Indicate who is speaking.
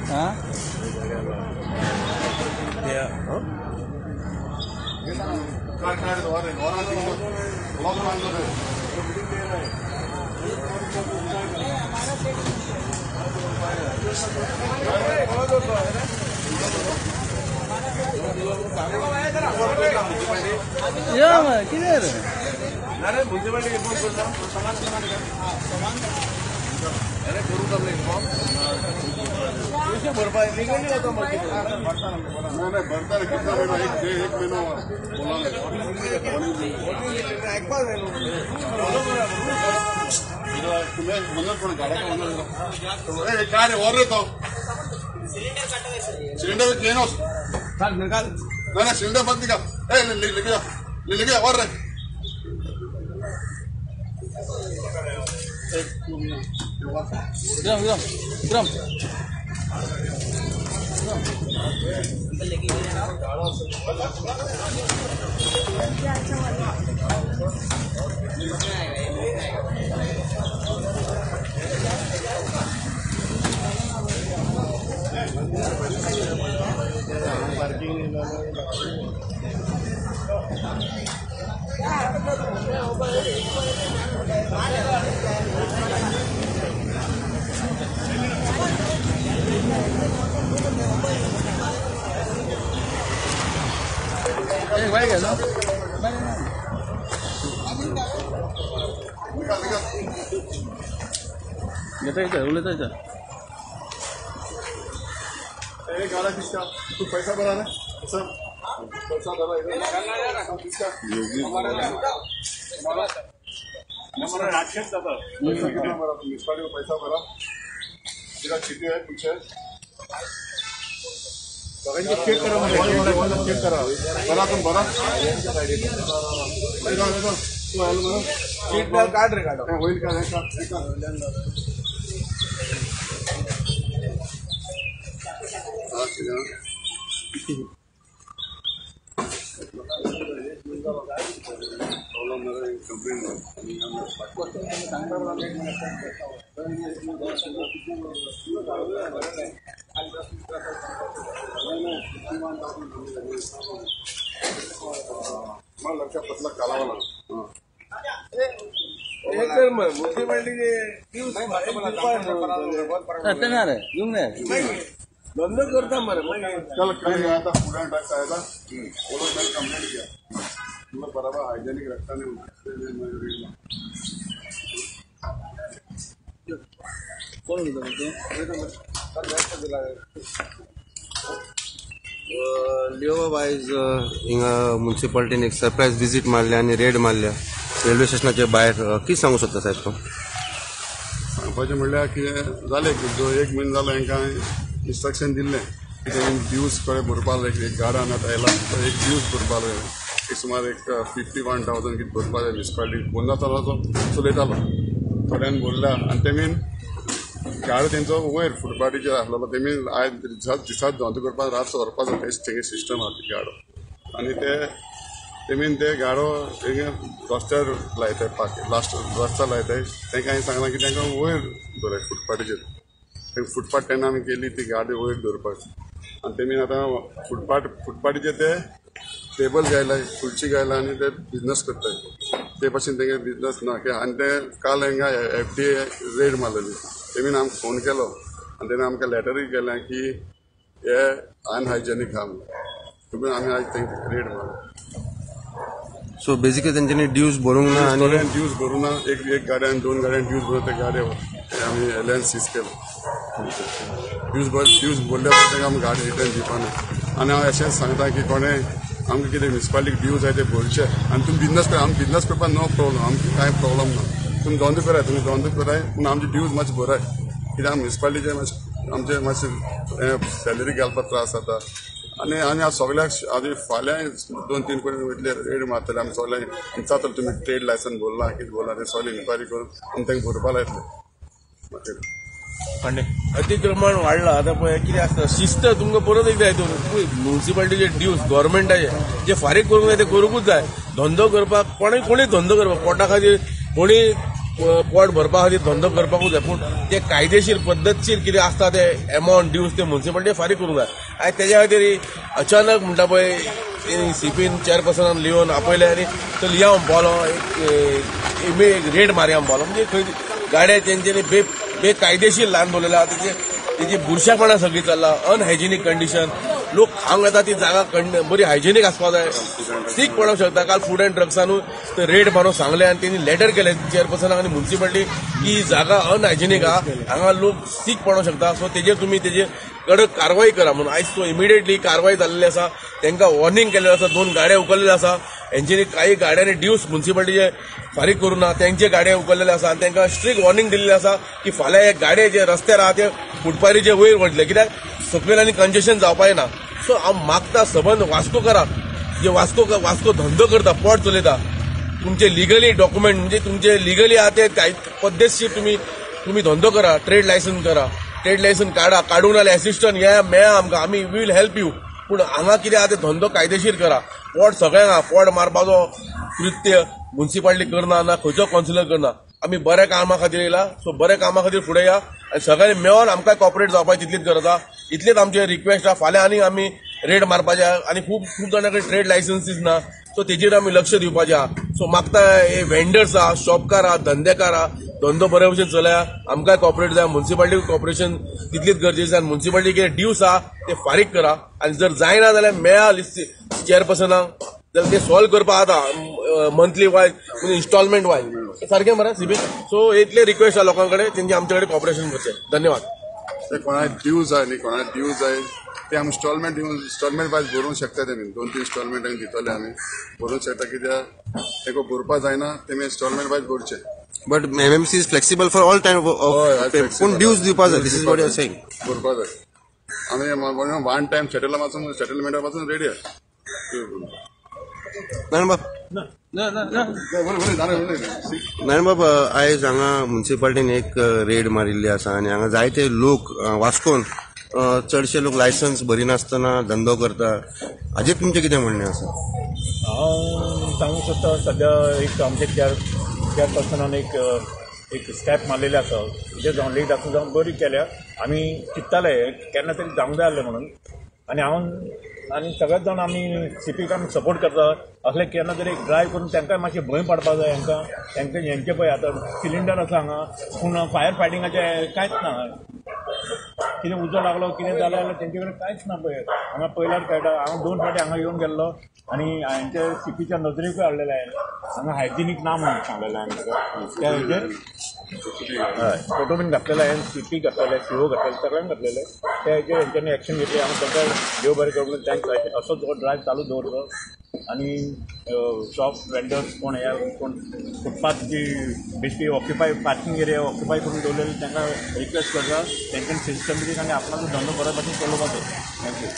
Speaker 1: हाँ या मग किती अरे म्युन्सिपालिटी अरे करू का भरपाई निघाली होता मग नाही भरता कितना महिना एक महिना तुम्हें मनोज पण गाड़ा का मनोज क्या रे और तो सिलेंडर लेनो निकाल ना सिलेंडर बंद निकाल ले गया और ग्राम भाई क्या ना येता उलटा गाड़ा किसका तू पैसा भरा ना सब पैसा भरा हमारा राक्षस था म्युनिसिपालिटी में पैसा भरा तेरा चिट्ठी है कुछ है चेक करा चेक करा बरा तुम बरा सीट काट रे काट होईल का लक्षात पतला कालावाला बंद करता मरे कल गया था पूरा टाइप आया था वो लोग मैंने कंप्लेंट किया मतलब बराबर हाइजेनिक रखता नहीं कौन
Speaker 2: लिओबा बायज हिंगा म्युनिसिपालिटीन एक सरप्राईज विजीट मारल्या आणि रेड मारल्या रेल्वे स्टेशनाच्या बाहेर किती सांगू शकता साहेब तो
Speaker 3: सांगपाचें म्हणल्यार कितें जालें की जो एक म्हयनो जालो हांकां इंस्ट्रक्शन दिल्लें की ड्यूज कडेन भरपाक एक गार्डान आतां येयला एक ड्यूज भरपाक एक सुमार एक 51,000 कितें भरपाक जाय म्युनिसिपालिटी बोंदा तो चलयतालो थोड्यान बोरल्या आनी तेमीन गाडो तेंचो वयर फुटपाटीचेर आसलेलो तेमी आयज दिसात धंदो करपाक रात व्हरपाक जाय तेंगे सिस्टम आसा गाडो आनी तेमीन ते गाडो रस्त्यार लायताय लास्ट रस्ता लायताय तांकां हांवें सांगलां की तांकां वयर दवराय फुटपाटीचेर फुटपाथ तेन्ना आमी केली ती गाडी वयर दवरपाक आनी तेमी आतां फुटपाटीचेर ते टेबल गायलाय खुर्ची गायला आनी ते बिजनस करताय ते भाशेन तेंगे बिजनस ना आनी ते काल हांगा FDA रेड मारलेली तेमीन आमकां फोन केलो आनी तेणें आमकां लेटरूय केलें की हे अनहायजेनीक आहा तुमी आमी आयज तेंका रेड मारला
Speaker 2: सो बेसिकली तेंच्यांनी ड्यूज भरूंक ना आनी
Speaker 3: ड्यूज भरूंक ना एक गाड्यान 2 गाड्यान ड्यूज भरून ते गाडयो आमी एलियन सीज केलो ड्यूज भरल्या तेंका आमकां गाडी रिटर्न दिवपाना आनी हांव अशेंच सांगता की कोणें आमकां कितें म्युनिसिपालिटीक ड्यूज जाय ते भरचे आनी तुमी बिजनस करा आमी बिजनस करपाक नो प्रॉब्लम आमकां कांय प्रॉब्लम ना तुमी धंदो कराय पूण आमचे ड्यूज मातशे भराय कित्याक म्युनिसिपालिटीचे आमचे मातशे सॅलरी घालपाक त्रास जाता आनी हांव सगळ्याक आदी फाल्यां 2-3 कोणी वयतले रेड मारतले आमी सगळ्यांक विचारतले तुमी ट्रेड लायसन बोल्ला कितें बोल्ला ते सगळे इन्क्वायरी करून आमी तांकां भरपा लायतले
Speaker 1: अतिक्रमण वाढला आता कितें आसता शिस्त तुमकां परत एकदां येतून म्युनिसिपालिटीचे ड्यूज गव्हर्मेंटाचे जे फारीक करूंक जाय ते करूंकूच जाय धंदो करपाक कोणी धंदो करपाक पोटा खातीर कोणी
Speaker 4: पोट भरपा खातीर धंदो करपाकूच जाय, पूण ते कायदेशीर पद्दतशीर कितें आसता ते अमावंट ड्यूज ते म्युन्सिपालिटी फारीक करूंक जाय. आनी तेज्या खातीर अचानक म्हणटा पळय सीपीन चेअरपर्सनान लिवन आपयले आनी तो लिया म्हणपालो एक रेड मारया म्हणपालो. म्हणजे खंय गाड्या तेंच्यांनी बेकायदेशीर ल्हान दवरलेला तेजी बुरशेपणां सगळी चल्ला, अनहायजिनीक कंडिशन. लोक खावंक येता ती जागा बरी हायजिनीक आसपाक जाय, सीक पडूंक शकता. काल फूड अँड ड्रग्सानूय रेड मारून सांगले आनी तेणी लेटर केले चेअरपर्सनाक आनी म्युन्सिपालिटी की ही जागा अनहायजिनीक आहा, हांगा लोक सीक पडूंक शकता. सो तुमी तेजे कडक कारवाई करा म्हणून आयज तो इमिडिएटली कारवाई जाल्ली आसा. तांकां वॉर्निंग केलेलें आसा, 2 गाड्या उखललेल्यो आसा. हेंच्यांनी काही गाड्यांनी ड्यूज म्युन्सिपालिटीचे फारीक करूं ना, तेंचे गाड्या उखललेले आसा आनी तांकां स्ट्रिक्ट वॉर्निंग दिल्लें आसा की फाल्यां हे गाडये जे रस्त्यार आहा ते फुटपाथीचे वयर वतले, कित्याक सकयल आनी कंजेशन जावपाक ना. सो हांव मागता सबंद वास्कोकारांक जे वास्को धंदो करता, पोट चलयता, तुमचे लिगली डॉक्युमेंट म्हणजे तुमचे लिगली आहा ते पद्दतशीर तुम्ही धंदो करा, ट्रेड लायसन्स करा, ट्रेड लायसन्स काडून नाल्यार एसिस्टंट मेळा आमकां, आमी वील हेल्प यू. पूण हांगा कितें आहा ते धंदो कायदेशीर करा. पोट सगळ्यांक आहा, पोट मारपाचो कृत्य म्युन्सिपालिटी करना ना खंयचो कावन्सिलर करना. आमी बऱ्या कामा खातीर येयला, सो बऱ्या कामा खातीर फुडें या आनी सगळ्यांनी मेळोन आमकां कॉपरेट जावपाची तितलीच गरज आहा. इतलेच आमचे रिक्वेस्ट आहा. फाल्यां आनी आमी रेड मारपाचे आनी खूब जाणां कडेन ट्रेड लायसन्सीस ना, सो तेजेर आमी लक्ष दिवपाचें आहा. सो मागता हे वेंडर्स आहा, शॉपकार आहा, धंदेकार आहा, धंदो बरे भशेन चलया, आमकां कॉपरेट जाय. म्युन्सिपालिटी कॉपरेशन तितलीच गरजेचें आनी म्युन्सिपालिटी कितें ड्यूज आहा ते फारीक करा. आनी जर जायना जाल्यार मेळा चेअरपर्सनाक जाल्यार ते सॉल्व करपाक जाता मंथली वायज म्हणजे इन्स्टॉलमेंट वायज. सारकें मरे सीबी. सो इतले रिक्वेस्ट आहा लोकां कडेन, तेंचे आमचे कडेन कॉपरेशन करचें. धन्यवाद.
Speaker 3: कोणा ड्यूज जाय न्ही, कोणा ड्यूज जाय ते आमी इन्स्टॉलमेंट वायज भरूंक शकता. तेमी 2-3 इन्स्टॉलमेंटांनी दितले आमी भरूंक शकता, कित्याक तेका भरपा जायना तेमी इन्स्टॉलमेंट वायज भरचे.
Speaker 2: But MMC is flexible for all time. पूण ड्यूज दिवपाक जाय. This is what you are saying.
Speaker 3: भरपा जाय. आमी 1 टायम सेटलमेंटा पासून रेडी आहा.
Speaker 2: नारायण बाब, आयज हांगा म्युन्सिपालिटीन एक रेड मारिल्ली आसा आनी हांगा जायते लोक वास्कोन चडशे लोक लायसन्स भरिनासतना धंदो करता. हाजेर तुमचें कितें म्हणणें आसा?
Speaker 5: हांव सांगूंक सोदता, सद्या एक आमचे चेअरपर्सनान एक स्टेप मारलेले आसा, जे जावन लेट आसून जावन बरी केल्या. आमी चिंत्ताले केन्ना तरी जावंक जाय आसलें म्हणून, आनी सगळेच जाण आमी सीपीक आमी सपोर्ट करता. असले केन्ना तरी एक ड्रायव्ह करून तांकांय मातशें भंय पडपाक जाय. तांकां हेंचे पळय आतां सिलिंडर आसा हांगा, पूण फायर फायटिंगाचें कांयच ना. कितें उजो लागलो कितें जालें जाल्यार तेंचे कडेन कांयच ना पळय. हांगा पयल्यार कळटा. हांव 2 फावटी हांगा येवन गेल्लो आनी हांचे सीपीच्या नजरेकूय हाडलेले हांवें. हांगा हायजिनीक ना म्हणून सांगलेलें हांवें. त्या हेजेर हय फोटो बीन घातलेले हांवें, सीपी घातलेले, सीओ घातलेले, सगळ्यांक घातलेले. त्या हेजेर हेंच्यांनी एक्शन घेतली. हांव तांकां देव बरें करूं म्हणून तांकां असो जो ड्रायव्ह चालू दवरलो. आनी शॉप वेंडर्स कोण फुटपाथ जी बेश्टी ऑक्युपाय पार्किंग एरिया ऑक्युपाय करून दवरलेली तांकां रिक्वेस्ट करता तांच्यांनी सिस्टमॅटीक आनी आपणाचो धंदो बऱ्या भशेन चलोवपाचो. थँक्यू.